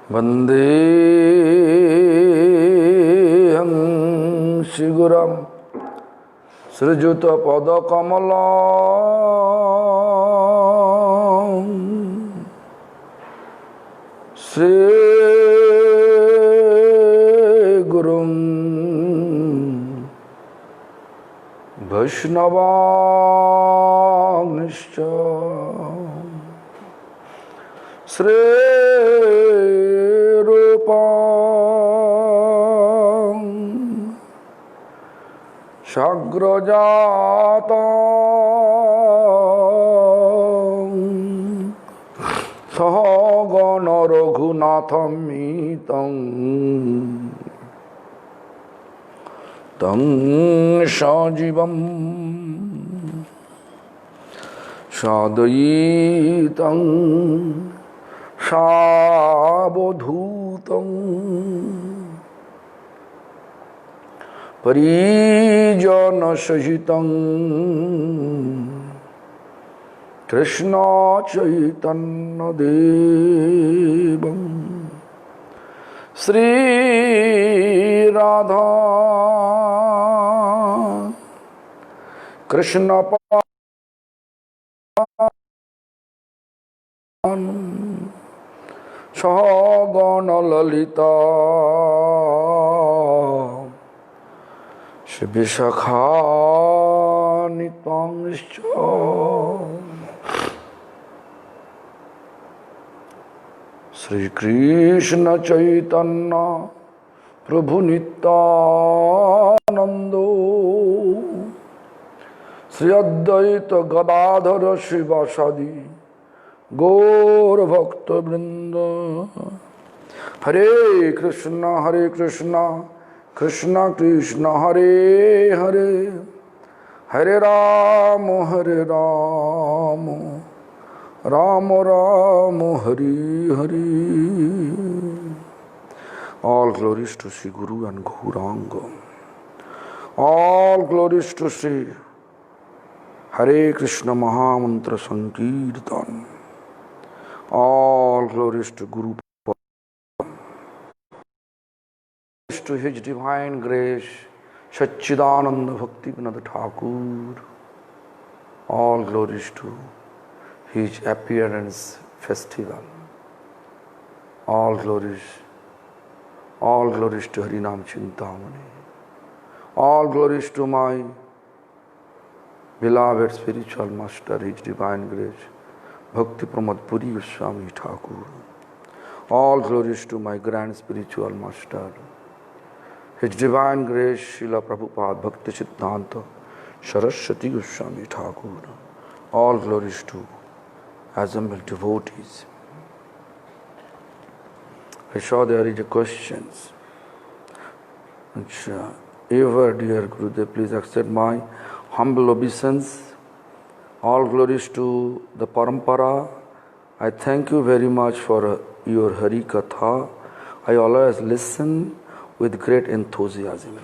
Vandeham Siguram Srijuta Padakamalam Sri Gurum Vaishnavagnischa Sri Rupam Shagrajatam Sahagana Raghunatham Mitam Tam Shajivam Shadayitam Shabodhutam Parijana Sahitam Krishna Chaitanya Devam Sri Radha Krishna Sahagana Lalita Shri Vishakhanitangscha Sri Krishna Chaitanya Prabhu Nityanando Sri Advaita Gadadhara Shivasadi Gaur Bhakta Vrinda Hare Krishna Krishna Krishna Hare Hare Hare Rama Rama Rama Hare Hare. All glories to Sri Guru and Gauranga. All glories to Sri Hare Krishna Mahamantra Sankirtan. All glories to Guru, to His Divine Grace, Satchidananda Bhaktivinoda Thakur. All glories to His appearance festival. All glories to Harinam Chintamani. All glories to my beloved spiritual master, His Divine Grace, Bhakti Pramod Puri Goswami Thakur. All glories to my grand spiritual master, His Divine Grace, Srila Prabhupada Bhakti Siddhanta Saraswati Goswami Thakur. All glories to assembled devotees. I saw there is a question. Ever, dear Gurudev, please accept my humble obeisance. All glories to the Parampara. I thank you very much for your Hari Katha. I always listen with great enthusiasm.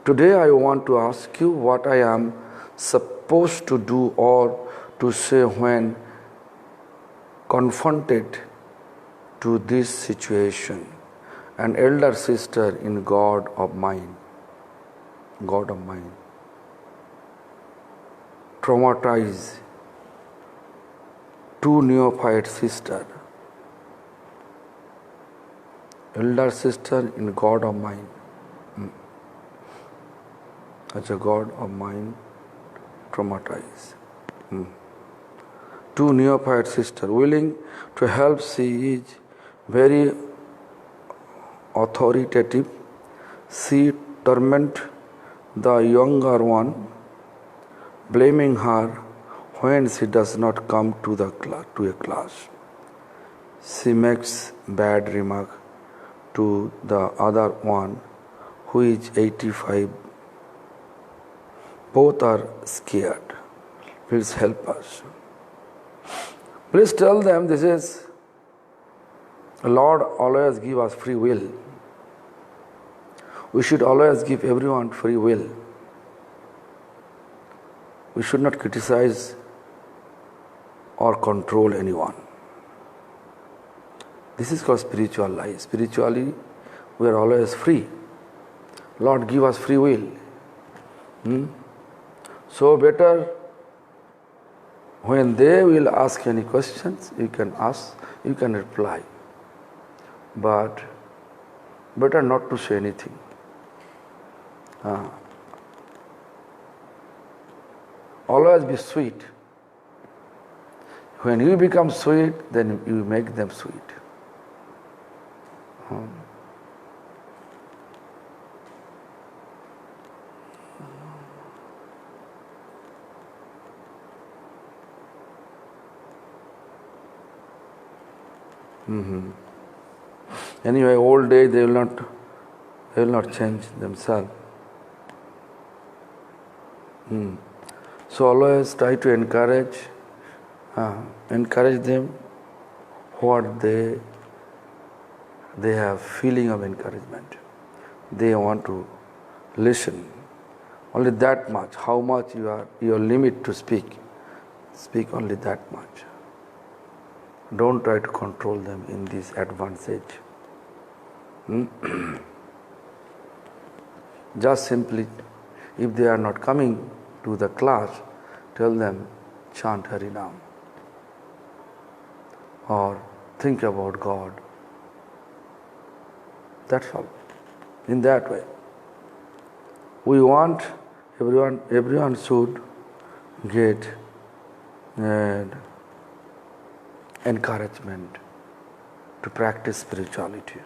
Today I want to ask you what I am supposed to do or to say when confronted to this situation. An elder sister in God of mine, traumatized two neophyte sisters. Elder sister in God of mine, as a God of mine, traumatized. Two neophyte sisters willing to help. She is very authoritative. She torment the younger one, blaming her when she does not come to a class. She makes bad remark to the other one who is 85. Both are scared. Please help us. Please tell them this is Lord always give us free will. We should always give everyone free will. We should not criticize or control anyone. This is called spiritual life. Spiritually, we are always free. Lord give us free will. So better when they will ask any questions, you can ask, you can reply. But better not to say anything. Always be sweet. When you become sweet, then you make them sweet. Anyway, old age they will not change themselves. So always try to encourage them what they have feeling of encouragement. They want to listen. Only that much. How much your limit to speak. Speak only that much. Don't try to control them in this advanced age. Just simply, if they are not coming to the class, tell them chant Harinam or think about God. That's all. In that way, we want everyone should get encouragement to practice spirituality.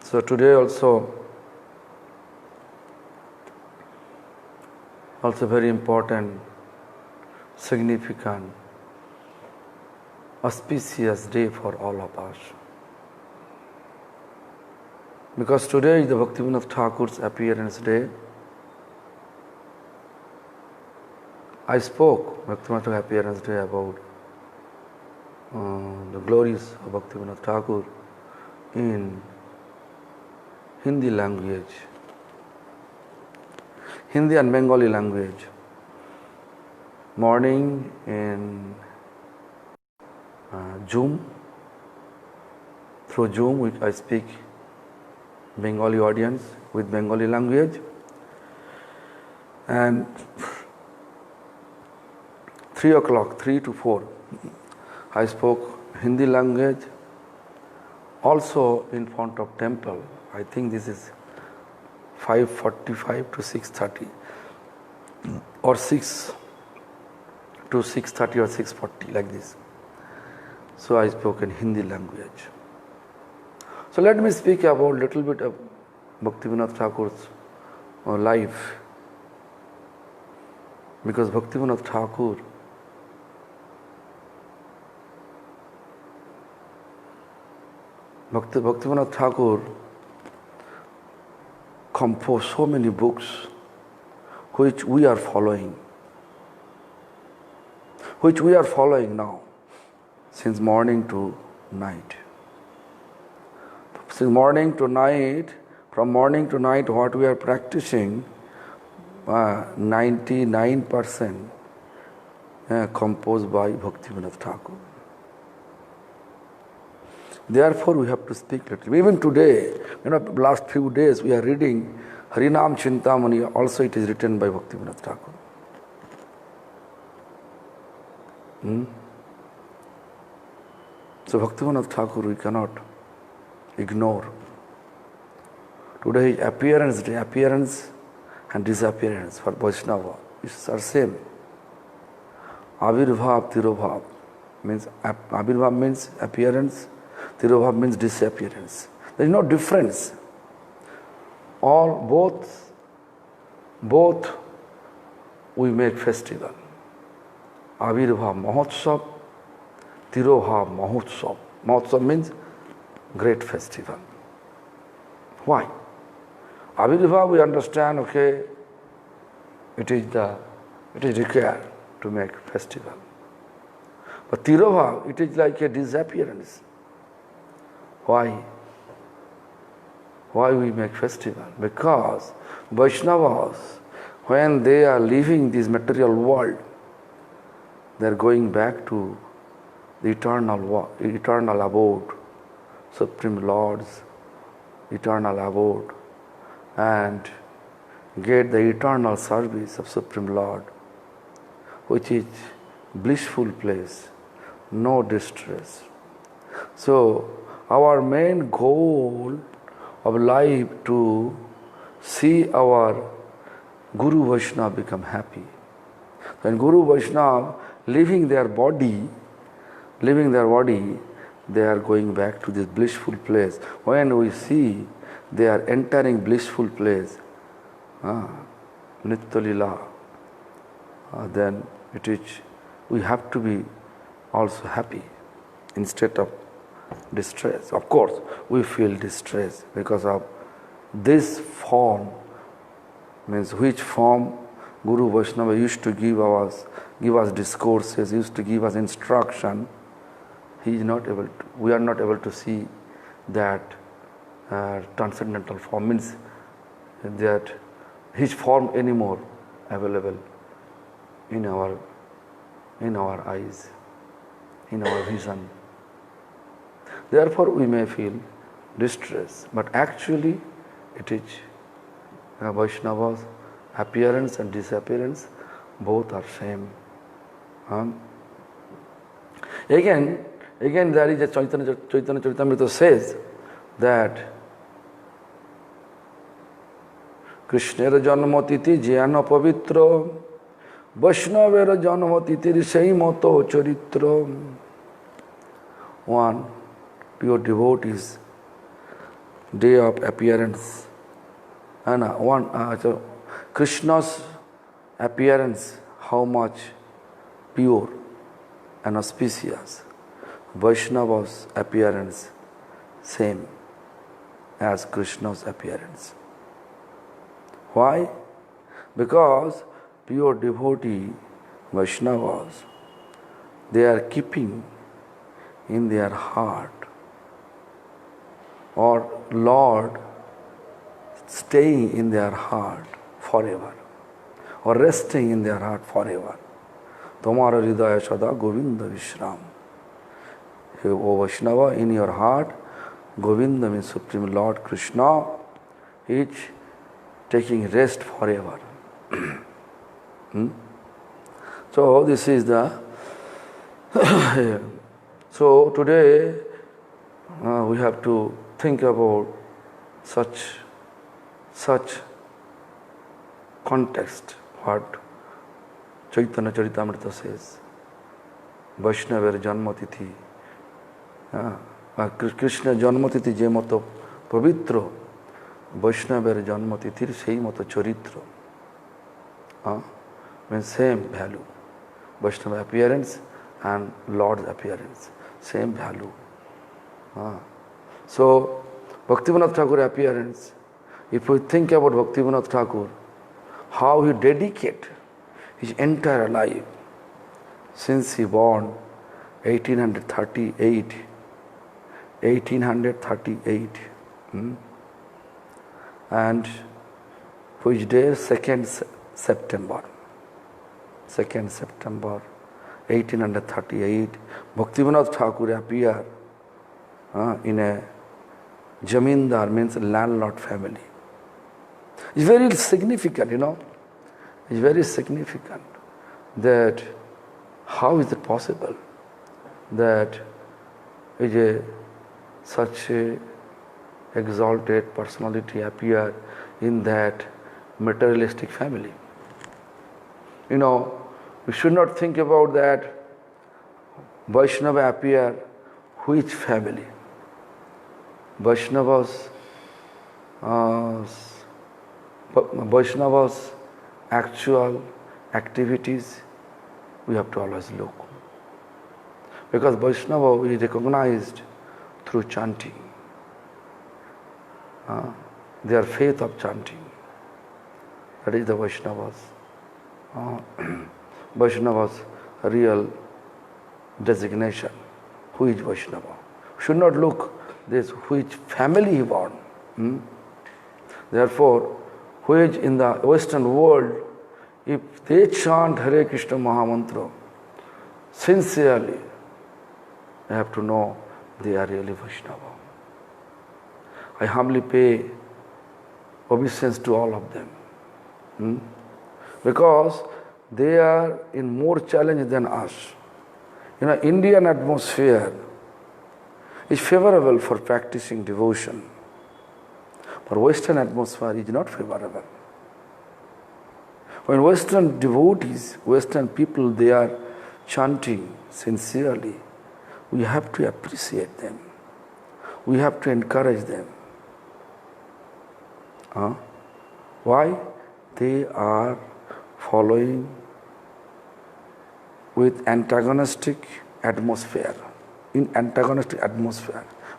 So today also very important, significant, auspicious day for all of us. Because today is the Bhaktivinoda Thakur's appearance day. I spoke Bhaktivinoda appearance day about the glories of Bhaktivinoda Thakur in Hindi language, Hindi and Bengali language. Morning in Zoom, through Zoom I speak Bengali audience with Bengali language, and 3 o'clock, 3 to 4, I spoke Hindi language, also in front of temple. I think this is 5:45 to 6:30 or 6 to 6:30 or 6:40, like this. So I spoke in Hindi language. So let me speak about little bit of Bhaktivinoda Thakur's life, because Bhaktivinoda Thakur composed so many books which we are following now since morning to night. Since morning to night, from morning to night, what we are practicing, 99% composed by Bhaktivinoda Thakur. Therefore, we have to speak little. Even today, last few days we are reading Harinam Chintamani, also it is written by Bhaktivinoda Thakur. So Bhaktivinoda Thakur we cannot ignore. Today is appearance day, appearance and disappearance for Vaishnava are same. Avirbhav, Tirobhav means Avirbhav means appearance, Tirobhav means disappearance. There is no difference. Both we make festival. Avirbhav Mahotsav, Tirobhav Mahotsav. Mahotsav means great festival. Why? Avirbhav we understand, okay, it is required to make festival. But Tirobhav, it is like a disappearance. Why? Why we make festival? Because Vaishnavas, when they are leaving this material world, they are going back to the eternal abode, Supreme Lord's eternal abode, and get the eternal service of Supreme Lord, which is blissful place, no distress. So our main goal of life to see our Guru Vaishnava become happy. When Guru Vaishnava leaving their body, they are going back to this blissful place. When we see they are entering blissful place, Nitya Lila, then it is, we have to be also happy instead of distress. Of course, we feel distress because of this form, means which form Guru Vaishnava used to give us discourses, used to give us instruction. He is not able to, we are not able to see that transcendental form, means that his form anymore available in our eyes, in our vision. Therefore we may feel distress, but actually it is Vaishnava's appearance and disappearance, both are same. Again there is a Chaitanya Charitamrita says that Krishnera janmatiti jnana pavitra Vaishnavera janmatiti sei moto charitra. One pure devotee's day of appearance, and so Krishna's appearance, how much pure and auspicious. Vaishnava's appearance same as Krishna's appearance. Why? Because pure devotee Vaishnavas, they are keeping in their heart, or Lord staying in their heart forever, or resting in their heart forever. Tomara hridaya sada Govinda Vishram. O Vaishnava, in your heart, Govinda means Supreme Lord Krishna, is taking rest forever. So this is the so today we have to think about such context, what Chaitanya Charitamrita says. Vaishnava janmatithi, Krishna janmatithi je moto pavitra, Vaishnava janmatithi sei moto charitra. Means same value. Vaishnava appearance and Lord's appearance, same value. So Bhaktivinoda Thakur appearance, if we think about Bhaktivinoda Thakur, how he dedicated his entire life since he born 1838, and which day? 2nd September 1838, Bhaktivinoda Thakur appeared in a Jamindar, means landlord family. It's very significant, It's very significant that how is it possible that such a exalted personality appeared in that materialistic family. We should not think about that Vaishnava appear which family. Vaishnava's actual activities, we have to always look. Because Vaishnava is recognized through chanting. their faith of chanting. That is the Vaishnavas. Vaishnavas' real designation. Who is Vaishnava? Should not look this which family he born. Therefore, which in the Western world, if they chant Hare Krishna Mahamantra sincerely, I have to know they are really Vaishnava. I humbly pay obeisance to all of them. Because they are in more challenge than us. Indian atmosphere is favorable for practicing devotion. But Western atmosphere is not favorable. When Western devotees, Western people, they are chanting sincerely, we have to appreciate them. We have to encourage them. Why? They are following with antagonistic atmosphere,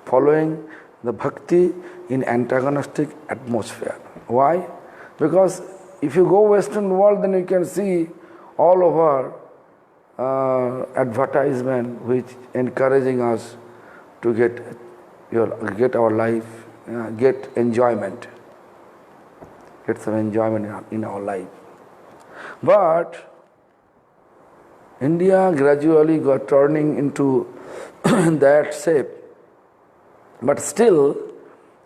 following the bhakti in antagonistic atmosphere. Why? Because if you go Western world, then you can see all over advertisement which encouraging us to get our life, get enjoyment, get some enjoyment in our life. But India gradually got turning into that shape. But still,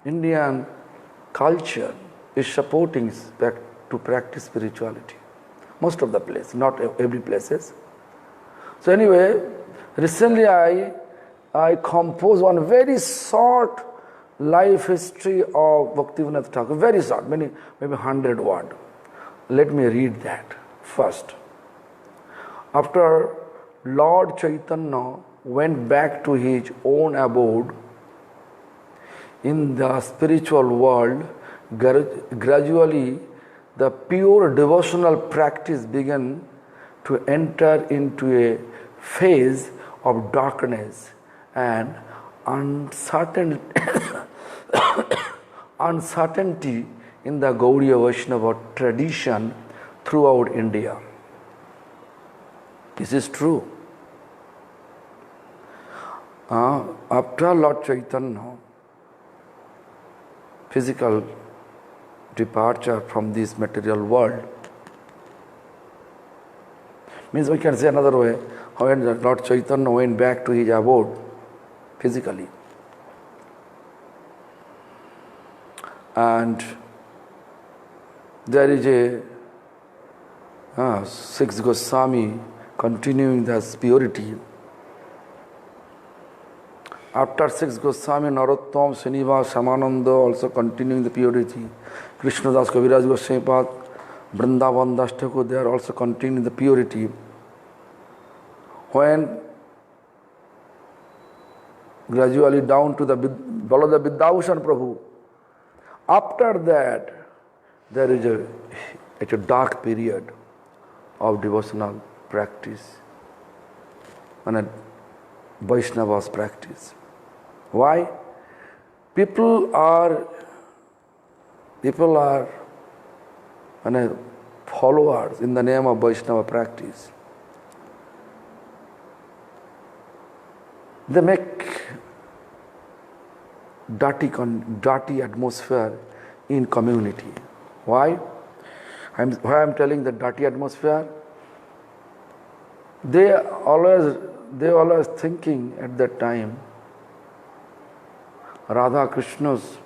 Indian culture is supporting to practice spirituality. Most of the places, not every places. So anyway, recently I composed one very short life history of Bhaktivinoda Thakur. Very short, maybe 100 words. Let me read that first. After Lord Chaitanya went back to his own abode in the spiritual world, gradually the pure devotional practice began to enter into a phase of darkness and uncertainty in the Gaudiya Vaishnava tradition throughout India. This is true. After Lord Chaitanya physical departure from this material world, means we can say another way, when Lord Chaitanya went back to his abode physically, and there is a sixth Goswami continuing the purity. After sixth Goswami, Narottam, Srinivas, Samananda also continuing the purity. Krishnadas, Kaviraj Goswami, Vrindavan Das Thakur, they are also continuing the purity. When gradually down to the Balada Vidyabhushan Prabhu, after that there is a dark period of devotional practice and a Vaishnava's practice. Why? People are followers in the name of Vaishnava practice. They make dirty atmosphere in community. Why I'm telling the dirty atmosphere? They always thinking at that time Radha Krishna's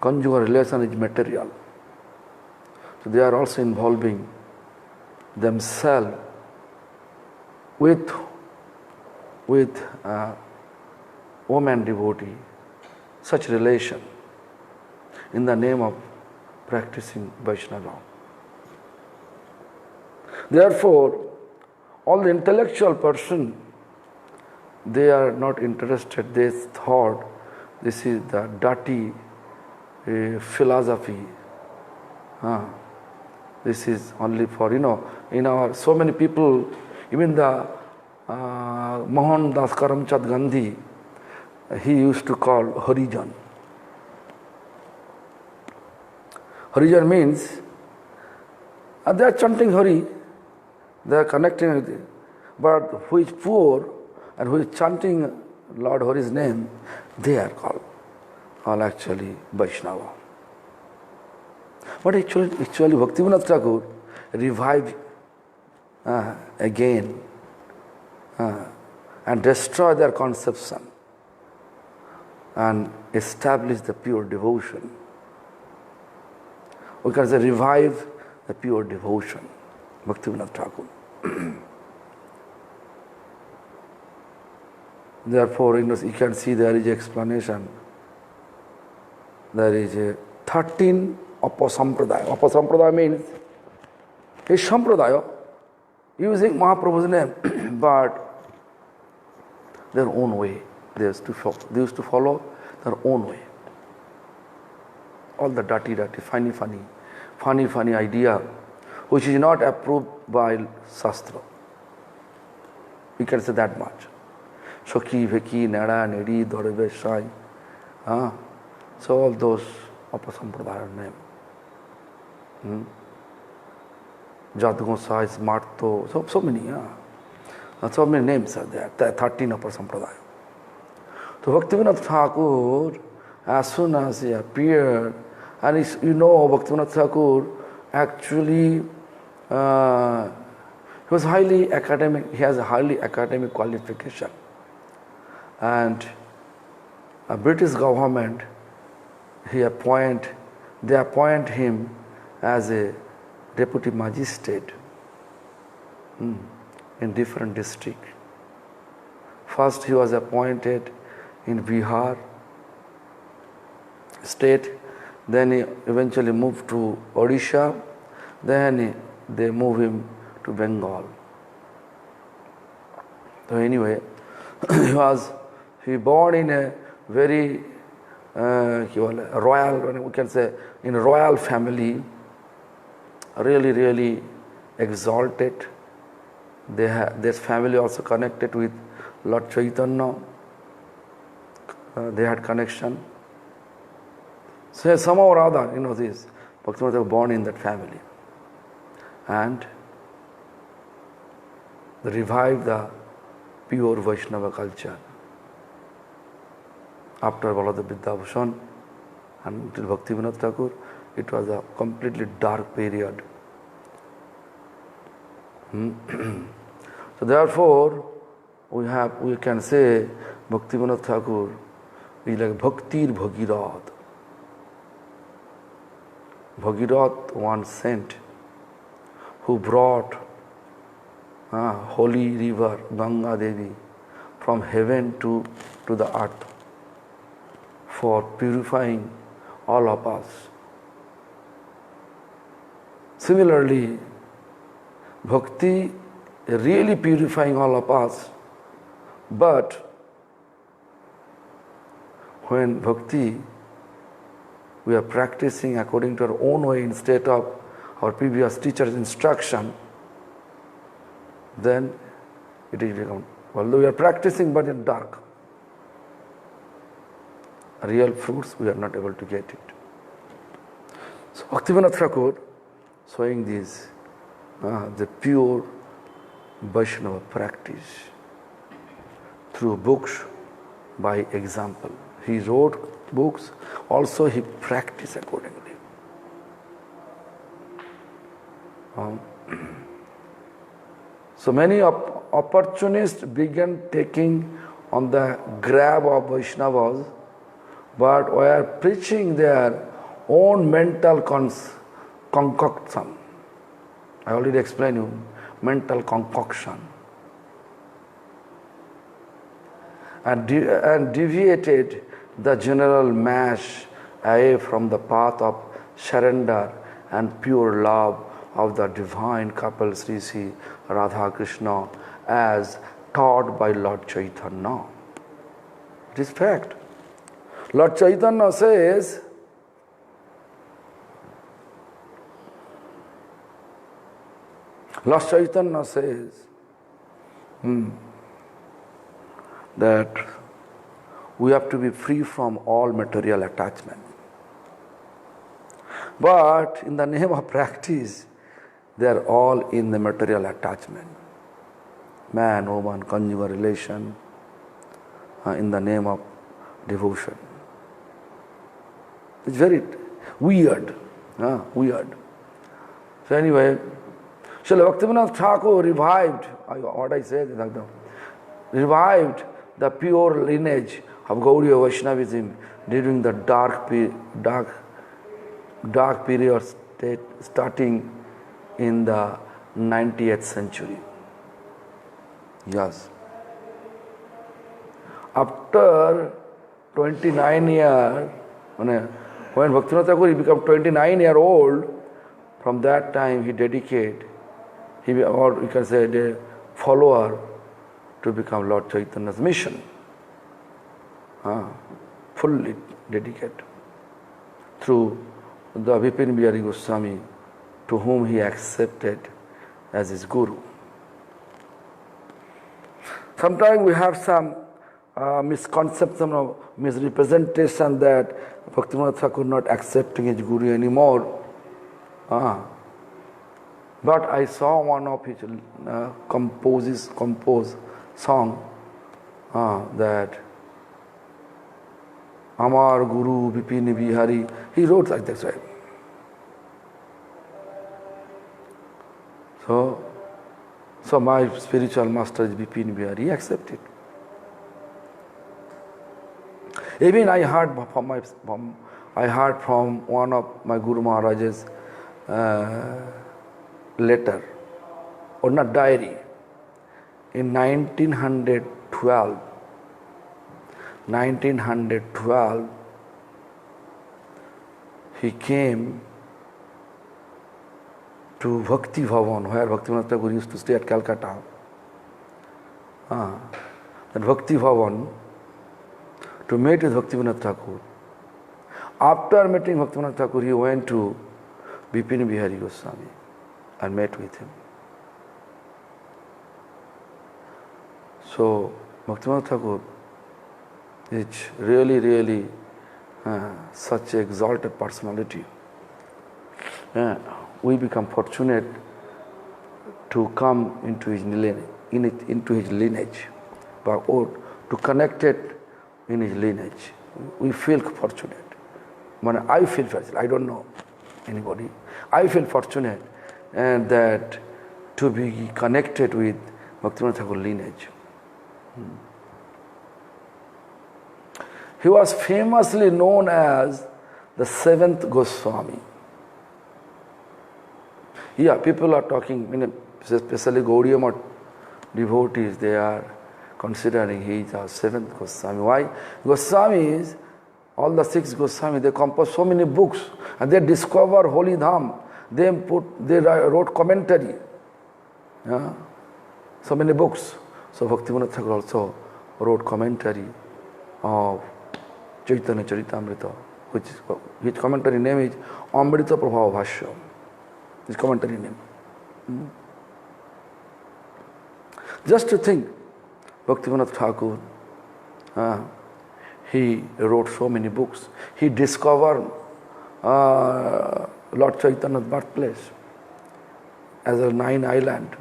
conjugal relation is material. So they are also involving themselves with woman devotee, such relation in the name of practicing Vaishnava. Therefore, all the intellectual person, they are not interested. They thought this is the dirty philosophy. This is only for, in our, so many people, even the Mohandas Karamchand Gandhi, he used to call Harijan. Harijan means they are chanting Hari, they are connecting with it. But who is poor and who is chanting Lord Hari's name, they are called all actually Vaishnava. But actually Bhaktivinoda Thakur revived again and destroy their conception and establish the pure devotion. We can say revive the pure devotion. Bhaktivinoda Thakur. Therefore, you can see there is explanation. There is a 13 Apasampradaya. Apasampradaya means a Sampradaya using Mahaprabhu's name, but their own way. They used to follow their own way. All the dirty, funny idea, which is not approved by Shastra. We can say that much. Shokhi, Veki, Nada, Nedi, Dorebe, Shai. So all those Apasampradaya name. Jadgonsa is Marto, so many. So many names are there, 13 Apasampradaya. So Bhaktivinoda Thakur, as soon as he appeared, and Bhaktivinoda Thakur actually he was highly academic, he has a highly academic qualification. And a British government, they appoint him as a deputy magistrate in different districts. First he was appointed in Bihar state, then he eventually moved to Odisha, then they moved him to Bengal. So anyway, he born in a very royal, we can say, in a royal family, really exalted. This family also connected with Lord Chaitanya. They had connection. So somehow or other, this Bhaktivinoda was born in that family, and they revived the pure Vaishnava culture. After Balada Vidyabhushan and until Bhaktivinoda Thakur, it was a completely dark period. So therefore, we can say Bhaktivinoda Thakur is like Bhaktir Bhagirath. Bhagirath, one saint who brought holy river Ganga Devi from heaven to the earth for purifying all of us. Similarly, Bhakti is really purifying all of us, but when Bhakti we are practicing according to our own way instead of our previous teacher's instruction, then it is become, although we are practicing but in dark. Real fruits we are not able to get it. So Bhaktivinoda Thakur showing this, the pure Vaishnava practice through books by example. He wrote books, also he practiced accordingly. So many opportunists began taking on the grab of Vaishnavas, but were preaching their own mental concoction. I already explained you, mental concoction. And deviated the general mass away from the path of surrender and pure love of the divine couple Sri Sri Radha Krishna as taught by Lord Chaitanya. It is fact. Lord Chaitanya says, that we have to be free from all material attachment. But in the name of practice, they are all in the material attachment. Man, woman, conjugal relation, in the name of devotion. It's very weird. Weird. So anyway, Srila Bhaktivinoda Thakur revived, what I said, revived the pure lineage of Gaudiya Vaishnavism during the dark period starting in the 90th century. Yes. After 29 years, when Bhaktivinoda Thakur became 29-year-old, from that time he dedicated, or you can say a follower to become Lord Chaitanya's mission. Fully dedicated through the Vipin Bihari Goswami, to whom he accepted as his guru. Sometimes we have some misconception or misrepresentation that Bhaktivinoda Thakur not accepting his guru anymore. But I saw one of his composed song that Amar Guru Vipin Bihari, he wrote like that, right? So my spiritual master is Vipin Bihari, he accepted. Even I heard from one of my Guru Maharaj's letter, or not diary, in 1912, he came to Bhakti Bhavan, where Bhaktivinoda Thakur used to stay at Calcutta. That Bhakti Bhavan, to meet with Bhaktivinoda Thakur. After meeting Bhaktivinoda Thakur, he went to Vipin Bihari Goswami and met with him. So Bhaktivinoda Thakur is really such an exalted personality. We become fortunate to come into his lineage, or to connect it in his lineage. We feel fortunate. I feel fortunate. I don't know anybody. I feel fortunate and that to be connected with Bhaktivinoda Thakur lineage. He was famously known as the seventh Goswami. Yeah, people are talking, especially Gaudiya Math devotees, they are considering he is our seventh Goswami. Why? Goswamis, all the six Goswami, they composed so many books and they discover Holy Dham. They wrote commentary. So many books. So Bhaktivinoda Thakur also wrote commentary of Chaitanya Charitamrita, which commentary name is Amrita Prabhava Bhashya. His commentary name. Just to think, Bhaktivinoda Thakur, he wrote so many books. He discovered Lord Chaitanya's birthplace as a 9 island.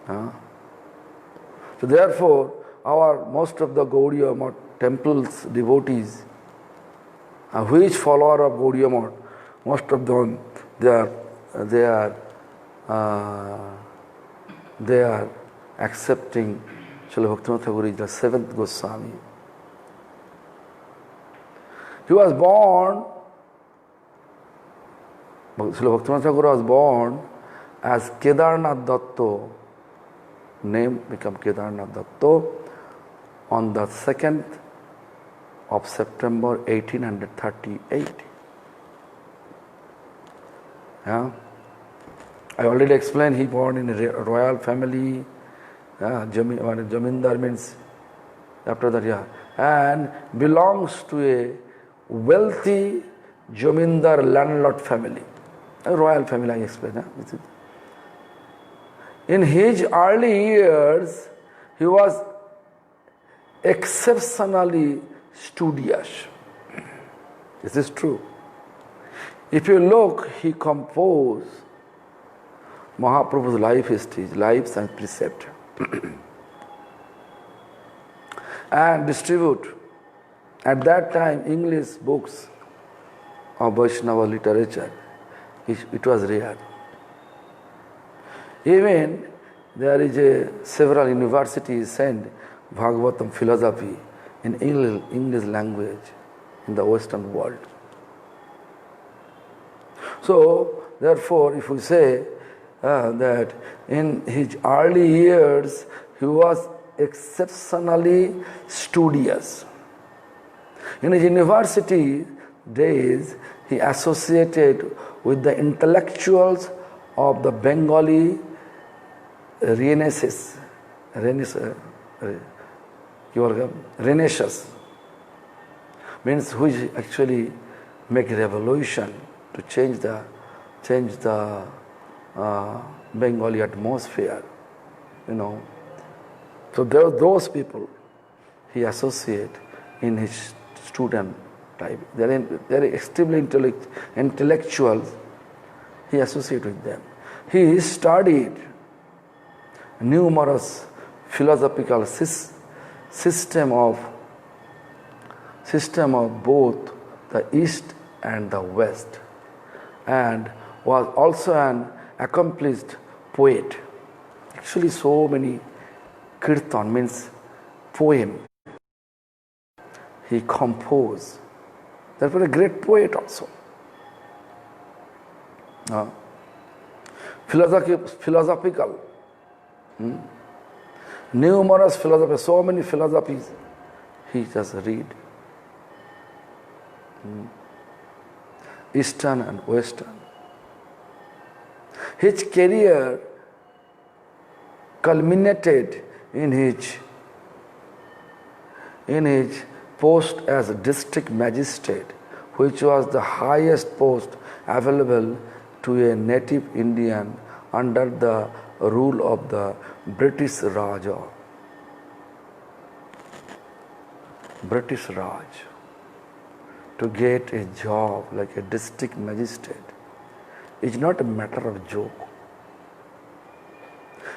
So therefore, most of the Gaudiya Math temples devotees, which follower of Gaudiya Math, most of them they are accepting Srila Bhaktivinoda Thakur is the seventh Goswami. He was born, Srila Bhaktivinoda Thakur was born as Kedarnath Datta, name became Kedarnath Datta, on the 2nd of September 1838. I already explained he born in a royal family. Jamindar means after that, and belongs to a wealthy Jamindar landlord family, a royal family. I explained. In his early years, he was exceptionally studious. This is true. If you look, he composed Mahaprabhu's life history, lives and precept, and distribute at that time English books of Vaishnava literature. It was rare. Even there is several universities send Bhagavatam philosophy in English language in the Western world. So, therefore, if we say that in his early years he was exceptionally studious. In his university days, he associated with the intellectuals of the Bengali Renaissance, means which actually make a revolution to change the Bengali atmosphere, So those people he associate in his student type. They're extremely intellectuals. He associate with them. He studied numerous philosophical system of both the East and the West, and was also an accomplished poet. Actually, so many kirtan means poem he composed. Therefore, a great poet also. Philosophical. Numerous philosophies, so many philosophies he just read. Eastern and Western. His career culminated in his post as district magistrate, which was the highest post available to a native Indian under the rule of the British Raja. British Raj. To get a job like a district magistrate is not a matter of joke.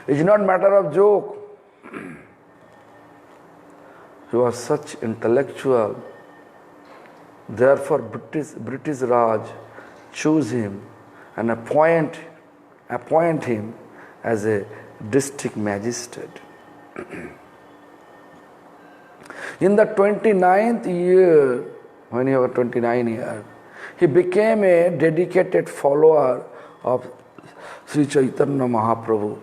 It's not a matter of joke. He was such intellectual. Therefore, British Raj choose him and appoint him as a district magistrate. In the 29th year, when he was 29 years, he became a dedicated follower of Sri Chaitanya Mahaprabhu,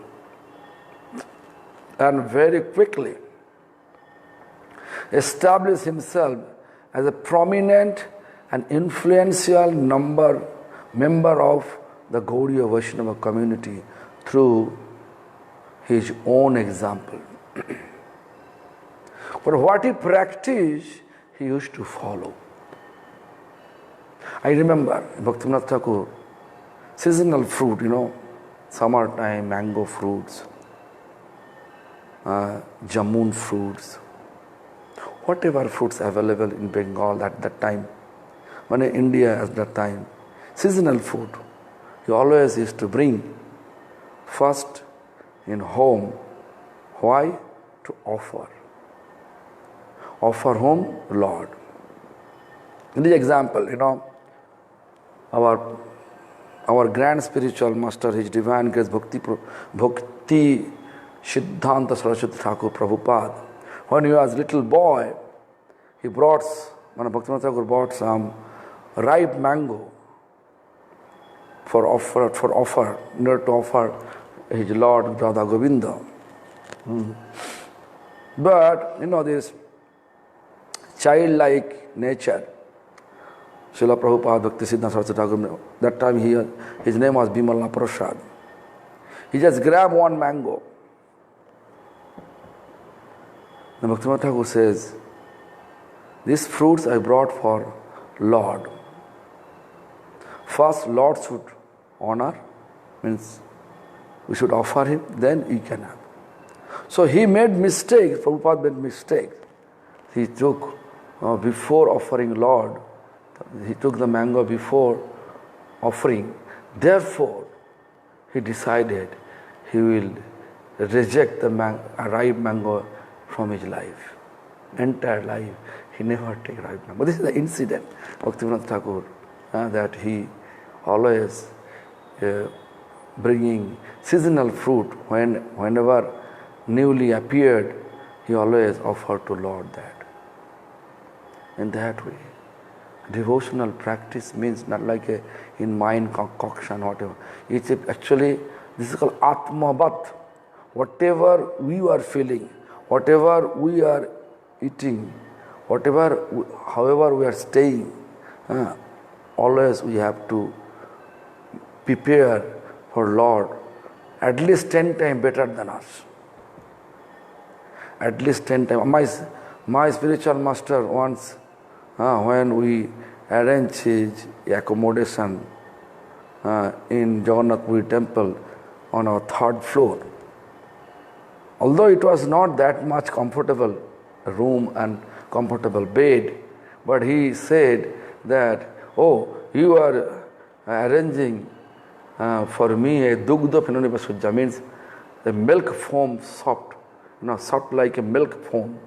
and very quickly established himself as a prominent and influential member of the Gaudiya Vaishnava community through his own example. But what he practiced, he used to follow. I remember Bhaktivinoda Thakur, seasonal fruit, summertime mango fruits, jamun fruits, whatever fruits available in Bengal at that time, when in India at that time, seasonal food, he always used to bring first in home. Why? To offer. Offer whom? Lord. In this example, our grand spiritual master, His Divine Grace Bhakti Siddhanta Saraswati Thakur Prabhupada, when he was a little boy, he brought, Bhaktivinoda Thakur brought some ripe mango for offer, in order to offer his Lord Radha Govinda. But, this childlike nature, Srila Prabhupada Bhakti Siddhanta Saraswati Thakur, that time his name was Bimala Prasad. He just grabbed one mango. The Bhaktivinoda Thakur says, these fruits I brought for Lord. First, Lord should honor, means we should offer him, then he can have. So he made mistakes, Prabhupada made mistakes. He took, before offering Lord, he took the mango before offering. Therefore, he decided he will reject the ripe mango from his life. Entire life, he never take ripe mango. This is the incident, Bhaktivinoda Thakur, that he always bringing seasonal fruit whenever newly appeared, he always offered to Lord that. In that way, devotional practice means not like in mind concoction, whatever. It's actually, this is called Atmavat. Whatever we are feeling, whatever we are eating, however we are staying, always we have to prepare for Lord at least 10 times better than us. At least 10 times. My spiritual master once, when we arranged his accommodation in Jagannath Puri temple on our 3rd floor, although it was not that much comfortable room and comfortable bed, but he said that, oh, you are arranging for me a dugdha phenonipa sujja, means the milk foam soft, soft like a milk foam,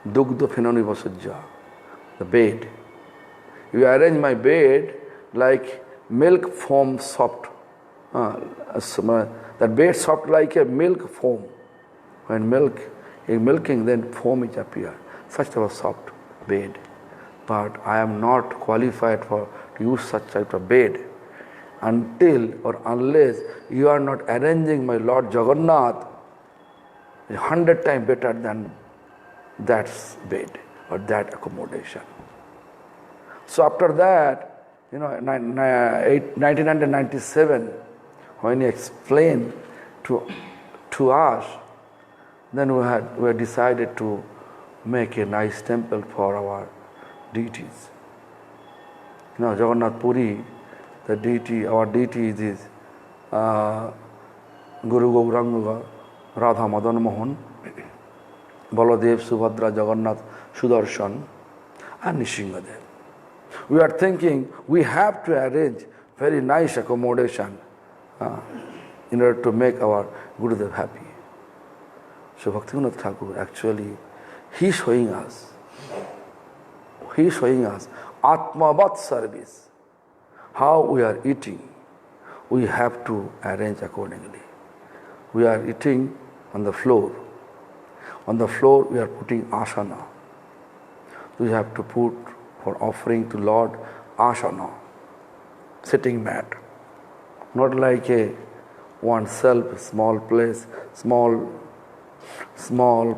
dugdha phenonipa sujja, the bed. You arrange my bed like milk foam soft. That bed soft like a milk foam. When milk is milking, then foam is appear. Such type of soft bed. But I am not qualified to use such type of bed until or unless you are not arranging my Lord Jagannath 100 times better than that bed or that accommodation. So after that, 1997, when he explained to us, then we decided to make a nice temple for our deities. Jagannath Puri, the deity, our deity is Guru Gauranga, Radha Madan Mohan, Baladev, Subhadra, Jagannath, Sudarshan, and Nishingadev. We are thinking we have to arrange very nice accommodation in order to make our Gurudev happy. So Bhaktivinoda Thakur actually, he is showing us Atmavat service. How we are eating, we have to arrange accordingly. We are eating on the floor. On the floor we are putting asana. We have to put for offering to Lord asana, sitting mat. Not like a oneself, small place, small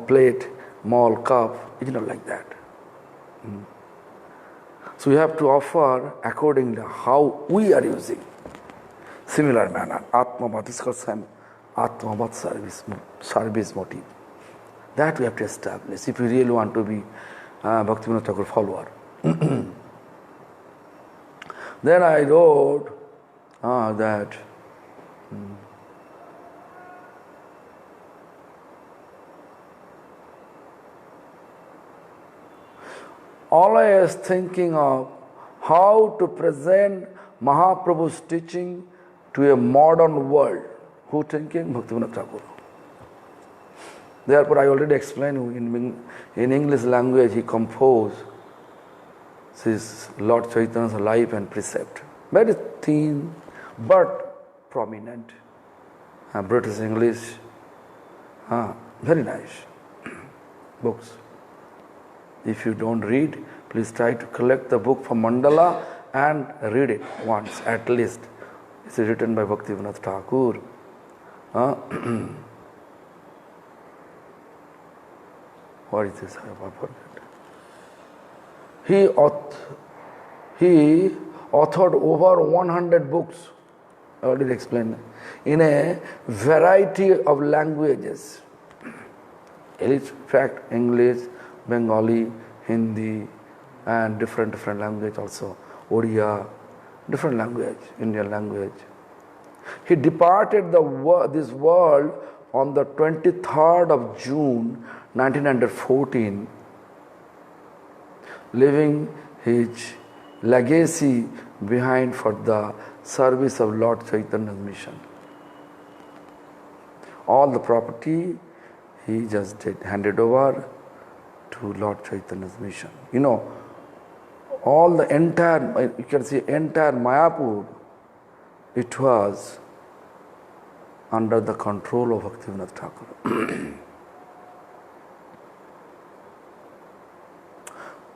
plate, small cup. It's not like that. So we have to offer according to how we are using. Similar manner, Atmavat is called Atmavat service motive. That we have to establish if we really want to be Bhaktivinoda Thakur follower. Then I wrote that always thinking of how to present Mahaprabhu's teaching to a modern world. Who thinking? Bhaktivinoda Thakur. Therefore, I already explained in English language he composed his Lord Chaitanya's life and precept. Very thin but prominent. British English, very nice books. If you don't read, please try to collect the book from Mandala and read it once at least. It's written by Bhaktivinoda Thakur. What is this? I forget. He authored over 100 books, I already explained, in a variety of languages. In fact, English, Bengali, Hindi, and different language also. Oriya, different language, Indian language. He departed this world on the 23rd of June 1914, leaving his legacy behind for the service of Lord Chaitanya's mission. All the property he just handed over to Lord Chaitanya's mission. You know, all the entire, you can see entire Mayapur, it was under the control of Bhaktivinoda Thakur.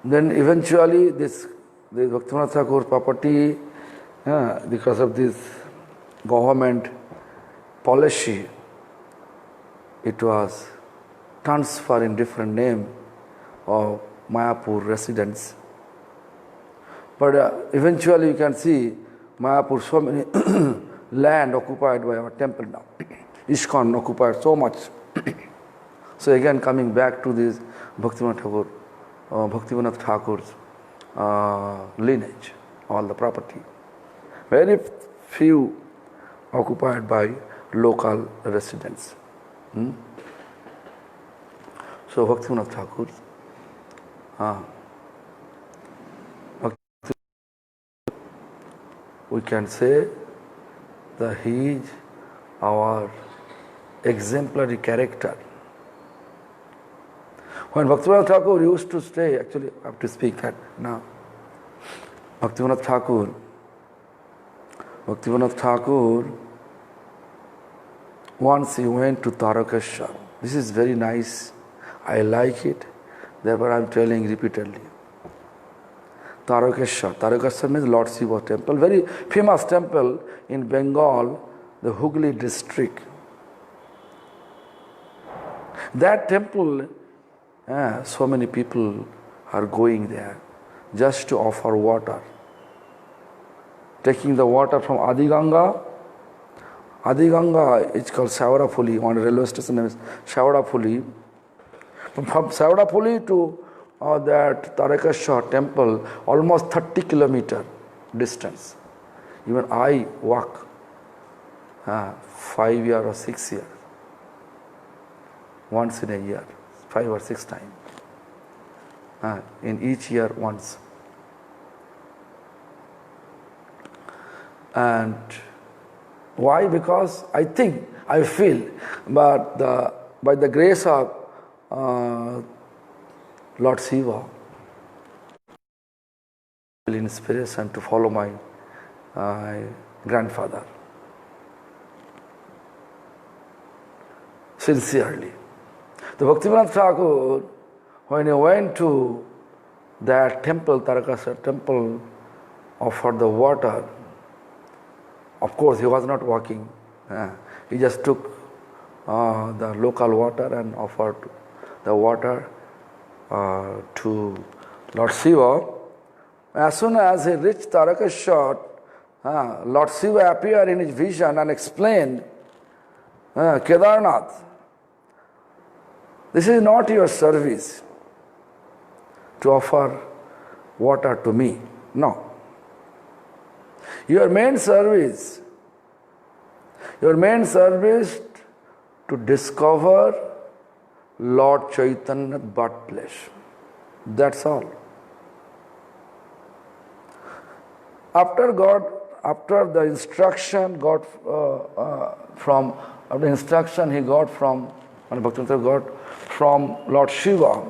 Then eventually this Bhaktivinoda Thakur property, because of this government policy, it was transferred in different name of Mayapur residents. But eventually you can see Mayapur, so many land occupied by our temple now. ISKCON occupied so much. So again coming back to this Bhaktivinoda Thakur's lineage, all the property. Very few occupied by local residents. So Bhaktivinoda Thakur, we can say that he is our exemplary character. When Bhaktivinoda Thakur used to stay, actually I have to speak that now. Bhaktivinoda Thakur, once he went to Tarakeshwar. This is very nice. I like it. Therefore I am telling repeatedly. Tarakeshwar means Lord Shiva temple. Very famous temple in Bengal, the Hooghly district. That temple, so many people are going there just to offer water. Taking the water from Adiganga. Adiganga is called Savarapuli. One railway station name is Savarapuli. From Savarapuli to that Tarakeshwar temple, almost 30 kilometer distance. Even I walk 5 years or 6 years. Once in a year, 5 or 6 times. In each year once. And why? Because I feel, but by the grace of Lord Shiva, inspiration to follow my grandfather. Sincerely. The Bhaktivinoda Thakur, when he went to that temple, Tarakeshwar temple, offered the water. Of course, he was not walking. He just took the local water and offered the water to Lord Shiva. As soon as he reached Tarakeshwar, Lord Shiva appeared in his vision and explained, Kedarnath, this is not your service to offer water to me. No. Your main service to discover Lord Chaitanya's birthplace. That's all. After the instruction he got from Lord Shiva,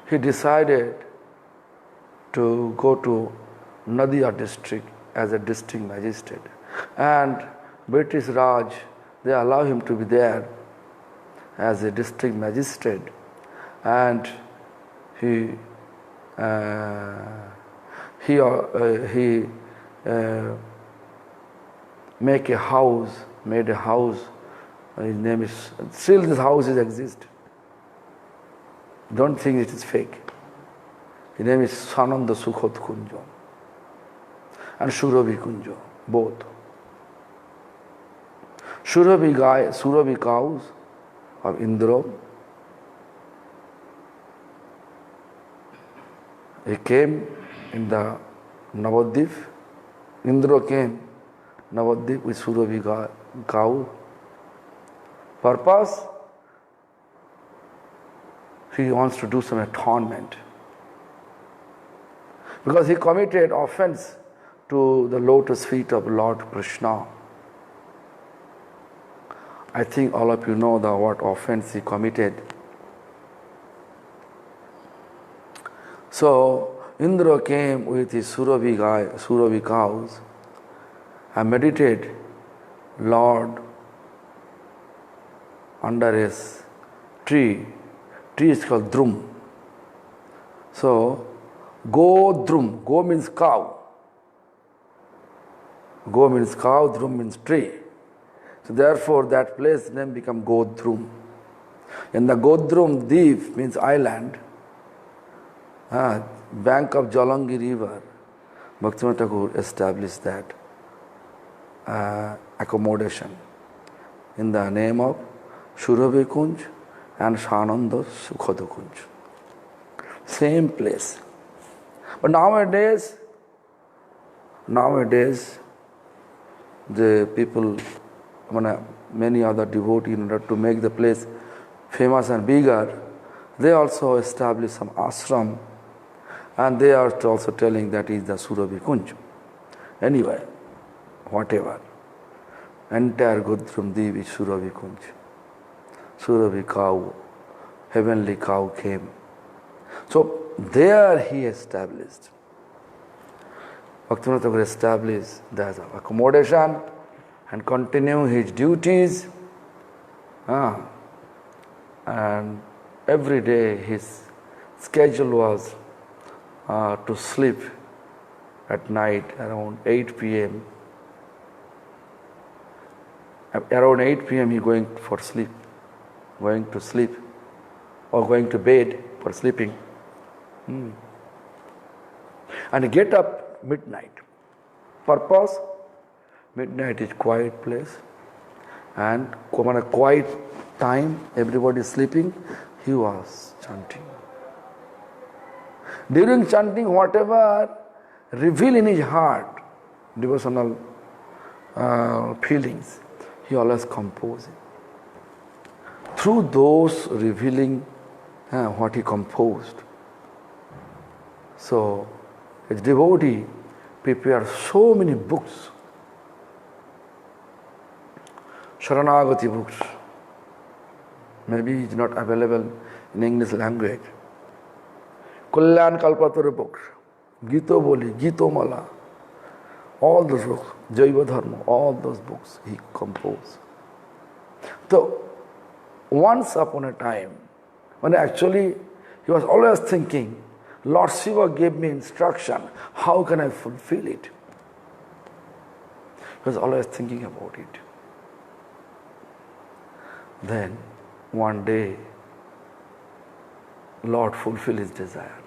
he decided to go to Nadia district as a district magistrate. And British Raj, they allow him to be there as a district magistrate. And he made a house. His name is, still this house exists. Don't think it is fake. His name is Sananda Sukhot Kunjo and Surabhi Kunjo, both. Surabhi cows of Indra. He came in the Navadvip. Indra came Navadvip with Surabhi cow. Purpose? He wants to do some atonement. Because he committed offense to the lotus feet of Lord Krishna. I think all of you know what offense he committed. So Indra came with his Surabhi cows and meditated Lord under his tree. Tree is called Drum. So Go Drum. Go means cow. Go means cow, Drum means tree. So therefore that place name become Godrum. And the Godrum Deep means island, bank of Jalangi river. Bhaktivinoda Thakur established that accommodation in the name of Surabhi Kunj and Sananda Sukhada Kunj. Same place. But nowadays, the people, many other devotees, in order to make the place famous and bigger, they also establish some ashram, and they are also telling that is the Surabhi Kunj. Anyway, whatever. Entire Godrum Dev is Surabhi Kunj. Surabhi cow, heavenly cow came. So there he established. Bhaktivinoda Thakur established that accommodation and continue his duties. And every day his schedule was to sleep at night around 8 p.m. Around 8 p.m. he going to sleep or going to bed for sleeping. And get up midnight. Purpose? Midnight is quiet place, and when a quiet time, everybody is sleeping, he was chanting. During chanting, whatever reveal in his heart, devotional feelings, he always composing. Through those revealing what he composed. So, his devotee prepared so many books, Sharanagati books. Maybe it's not available in English language. Kalyan Kalpataru books, Gito Boli, Gito Mala, all those books, Jaiva Dharma, all those books he composed. So, once upon a time, when actually he was always thinking, Lord Shiva gave me instruction, how can I fulfill it? He was always thinking about it. Then, one day, Lord fulfilled his desire.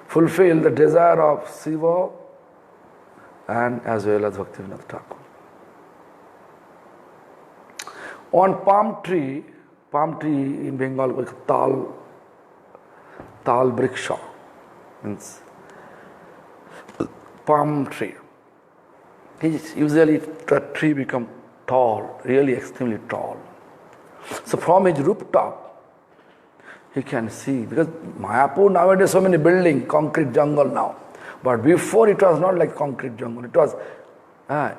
Fulfill the desire of Shiva and as well as Bhaktivinoda Thakur. On palm tree in Bengal called Tal Briksha, means palm tree. Usually the tree become tall, really extremely tall. So from his rooftop, he can see, because Mayapur nowadays so many buildings, concrete jungle now. But before it was not like concrete jungle, it was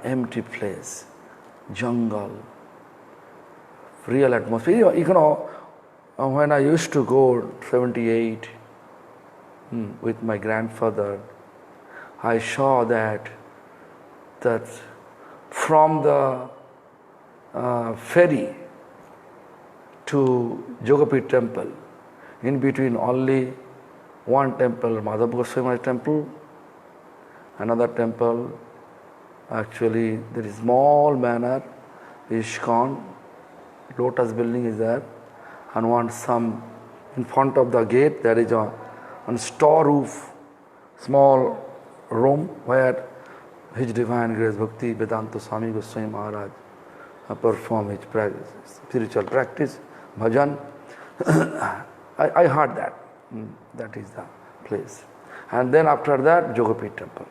empty place, jungle, real atmosphere. You know, when I used to go 78 with my grandfather, I saw that from the ferry to Jogapit temple, in between only one temple, Madhav Goswami temple, another temple, actually there is small manner, ISKCON, lotus building is there, and some in front of the gate there is one store roof, small room where His Divine Grace Bhakti Vedanta Swami Goswami Maharaj perform his spiritual practice, bhajan. I heard that. That is the place. And then after that, Jogapit temple.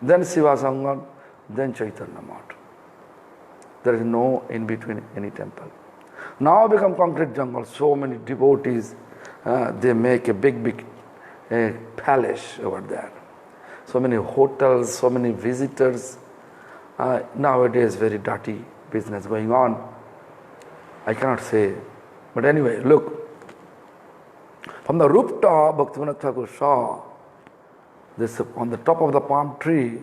Then Shiva Sangam, then Chaitanya Math. There is no in between any temple. Now become concrete jungle. So many devotees, they make a big a palace over there. So many hotels, so many visitors. Nowadays, very dirty business going on. I cannot say. But anyway, look. From the rooftop, Bhaktivinoda Thakur saw this on the top of the palm tree,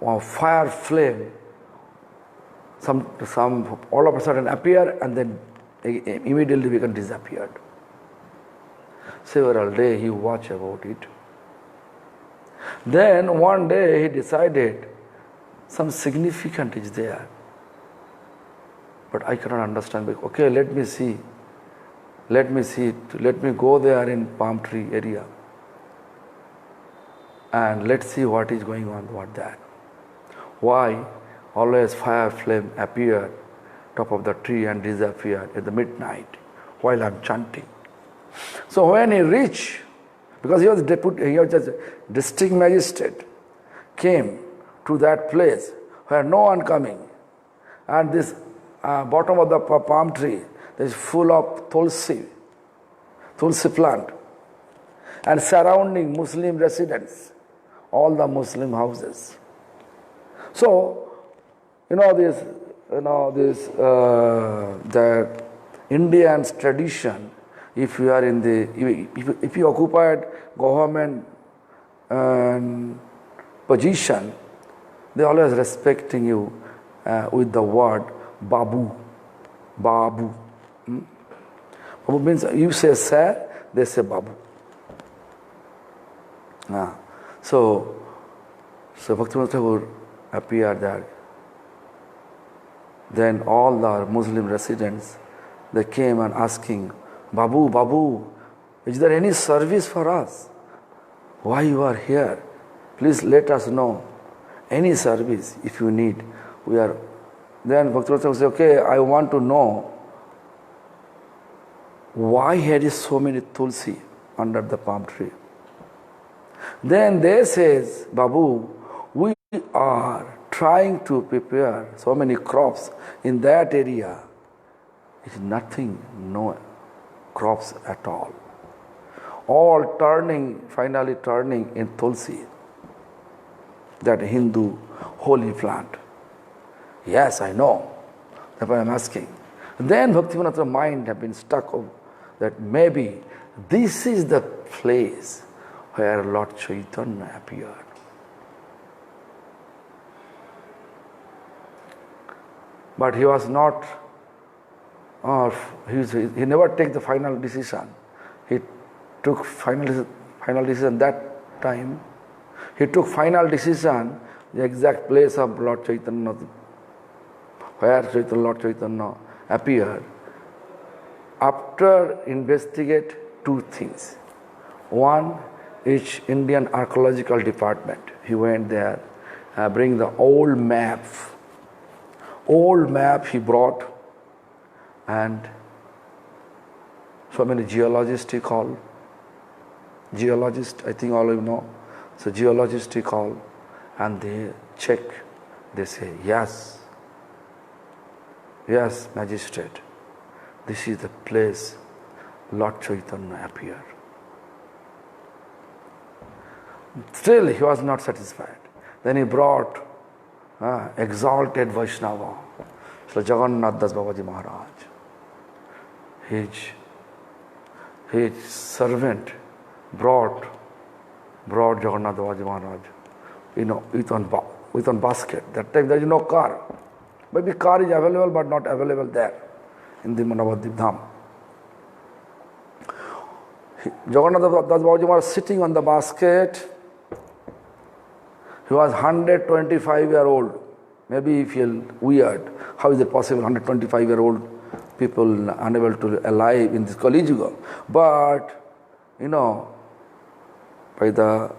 a fire flame. Some all of a sudden appear and then immediately become disappeared. Several days he watched about it. Then one day he decided some significance is there. But I cannot understand. Okay, let me see. Let me go there in palm tree area. And let's see what is going on over there. Why always fire flame appeared top of the tree and disappeared at the midnight while I'm chanting. So when he reached, because he was just district magistrate, came to that place where no one coming, and this bottom of the palm tree is full of tulsi plant, and surrounding Muslim residents, all the Muslim houses. So, the Indian's tradition. If you are in if you occupied government position, they always respecting you with the word Babu. Babu. Babu means you say sir, they say Babu. So Bhaktivinoda Thakur appeared there. Then all the Muslim residents, they came and asking, Babu, is there any service for us? Why you are here? Please let us know. Any service if you need. Then Bhaktivinoda Thakur said, okay, I want to know why there is so many tulsi under the palm tree. Then they says, Babu, we are trying to prepare so many crops in that area. It's nothing, no crops at all. All finally turning in tulsi, that Hindu holy plant. Yes, I know. That's why I'm asking. Then Bhaktivinoda's mind had been stuck on that maybe this is the place where Lord Chaitanya appeared. But he was not, he never take the final decision. He took final decision that time. He took final decision, the exact place of Lord Chaitanya, where Lord Chaitanya appeared. After investigate two things. One is Indian Archaeological Department. He went there, bring the old map. Old map he brought, and so many geologists he called. Geologist, I think all of you know. So geologists he called, and they check. They say, yes, magistrate, this is the place Lord Chaitanya appeared. Still he was not satisfied. Then he brought exalted Vaishnava, Sri Jagannath Das Babaji Maharaj. His servant brought Jagannath Babaji Maharaj, with one basket. That time there is no car. Maybe car is available but not available there in the Navadvip Dham. Jagannath Das Babaji Maharaj sitting on the basket. He was 125-year-old. Maybe you feel weird. How is it possible, 125-year-old people unable to alive in this Kali Yuga? But, by the,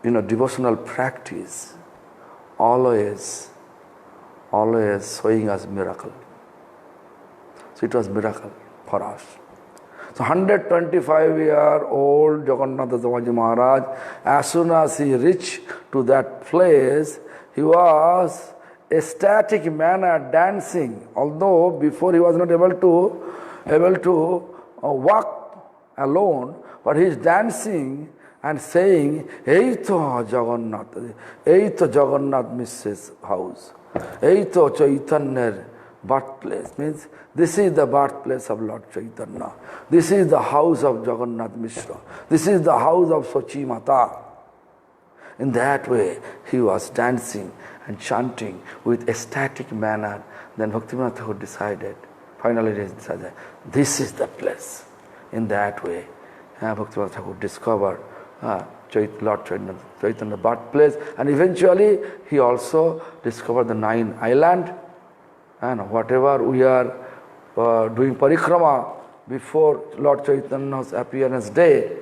devotional practice, always showing us miracle. So it was miracle for us. So 125-year-old Jagannath Das Babaji Maharaj, as soon as he reached to that place, he was ecstatic manner dancing. Although before he was not able to walk alone, but he is dancing and saying, Eito Jagannath, Eito Jagannath Mrs. house, Eito Chaitanya birthplace. Means this is the birthplace of Lord Chaitanya. This is the house of Jagannath Mishra. This is the house of Sachi Mata. In that way, he was dancing and chanting with ecstatic manner. Then Bhaktivinoda Thakur decided, finally decided, this is the place. In that way, Bhaktivinoda Thakur discovered Lord Chaitanya birthplace, and eventually he also discovered the 9 islands. And whatever we are doing parikrama before Lord Chaitanya's appearance day,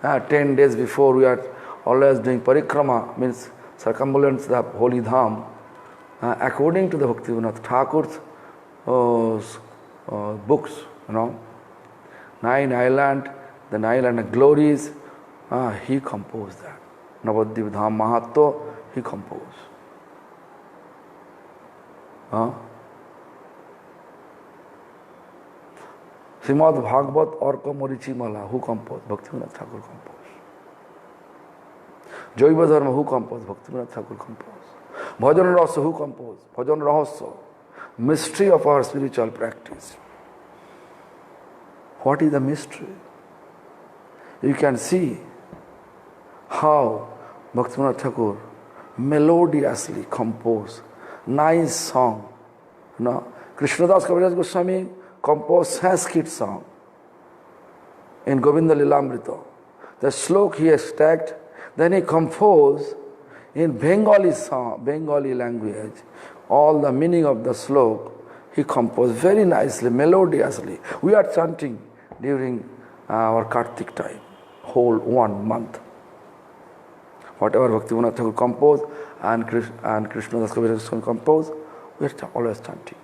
10 days before we are always doing parikrama, means circumambulance the holy dham, according to the Bhaktivinoda Thakur's books, 9 islands, the 9 island glories, he composed that. Navadvip Dham Mahatma, he composed. Srimad Bhagavad Orka Morichi Mala, who composed? Bhaktivinoda Thakur composed. Jaiva Dharma, who composed? Bhaktivinoda Thakur composed. Bhajan Rasa, who composed? Bhajan Rahasya, mystery of our spiritual practice. What is the mystery? You can see how Bhaktivinoda Thakur melodiously composed nice song. Krishnadas Kaviraj Goswami composed Sanskrit song in Govinda Lilamrita. The slok he extracted, then he composed in Bengali song, Bengali language, all the meaning of the slok he composed very nicely, melodiously. We are chanting during our Kartik time, whole 1 month. Whatever Bhaktivinoda Thakur composed and Krishnadas Kaviraj Goswami composed, we are always chanting.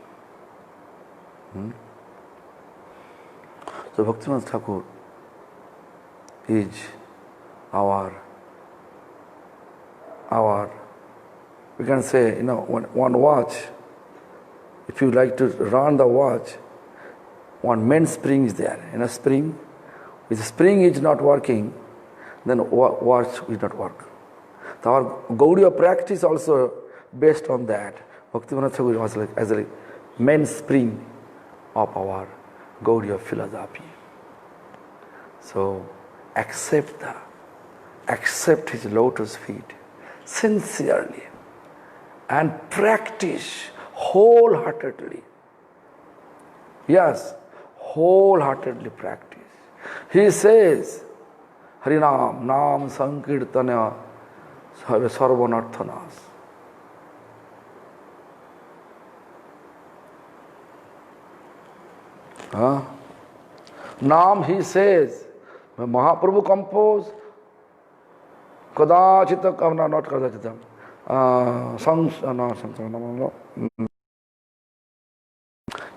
So Bhaktivinoda Thakur is our, we can say, one watch. If you like to run the watch, one main spring is there. Spring. If the spring is not working, then watch will not work. So our Gaudiya practice also based on that. Bhaktivinoda Thakur was like as a main spring of our Gaudiya philosophy. So accept his lotus feet sincerely and practice wholeheartedly. Yes, wholeheartedly practice. He says, Harinam, Nam, Sankirtana, Sarvanarthanas. Nam, he says, Mahaprabhu composed, Kadachita, not Kadachita,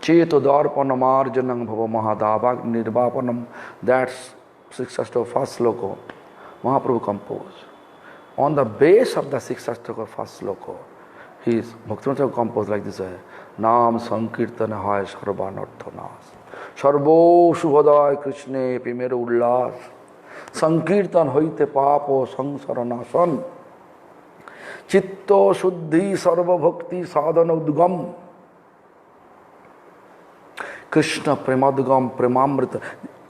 Cheto Darpanam Arjanam Bhava Mahadava Nirvapanam, that's 6th Ashtaka first sloka, Mahaprabhu composed. On the base of the 6th Ashtaka first sloka, Bhaktivinoda composed like this: Nam Sankirtana Hai Sarvanarthanas. Sarvo Shubhodaya Krishne Pimera Ullas. Sankirtan Hoite Papo Sangsaranasan. Chitta Shuddhi Sarva Bhakti Sadhana Udgam. Krishna Premadgam Premamrita.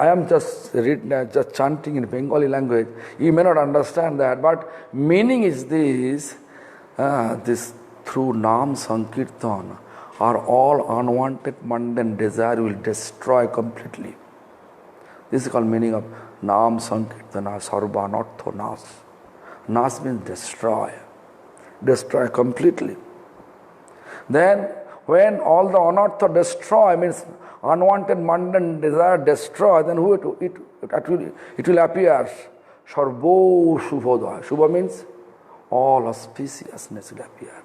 I am just chanting in Bengali language. You may not understand that, but meaning is this: this through Nam Sankirtan, are all unwanted mundane desire will destroy completely. This is called meaning of Nam Sankirtana Sarvanartha Nas. Nas means destroy. Destroy completely. Then when all the anartha destroy, means unwanted mundane desire destroy, then it will appear. Sarvo Shubhodaya. Shubha means all auspiciousness will appear.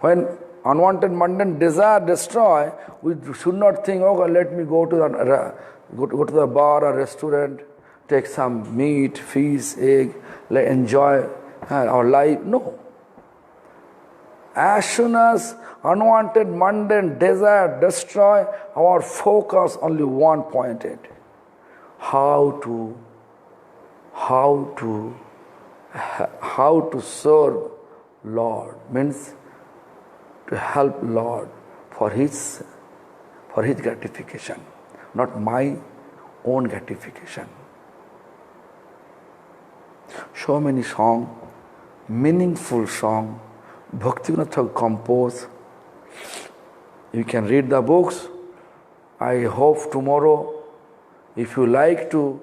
When unwanted mundane desire destroy, we should not think, okay, let me go to the bar or restaurant, take some meat, fish, egg, enjoy our life. No. As soon as unwanted mundane desire destroy, our focus only one pointed: how to how to serve Lord, means to help Lord for his gratification, not my own gratification. So many songs, meaningful song, Bhaktivinoda Thakur composed. You can read the books. I hope tomorrow, if you like to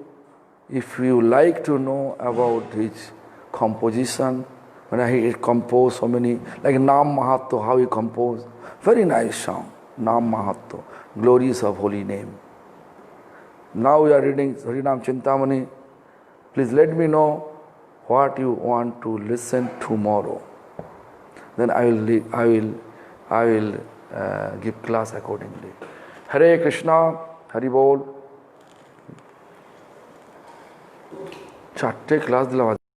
know about his composition, when he composed so many, like Nam Mahatma, how he composed, very nice song, Nam Mahatma, glories of holy name. Now we are reading Harinam Chintamani. Please let me know what you want to listen tomorrow. Then I will give class accordingly. Hare Krishna, Hari Bol. 4 class दिला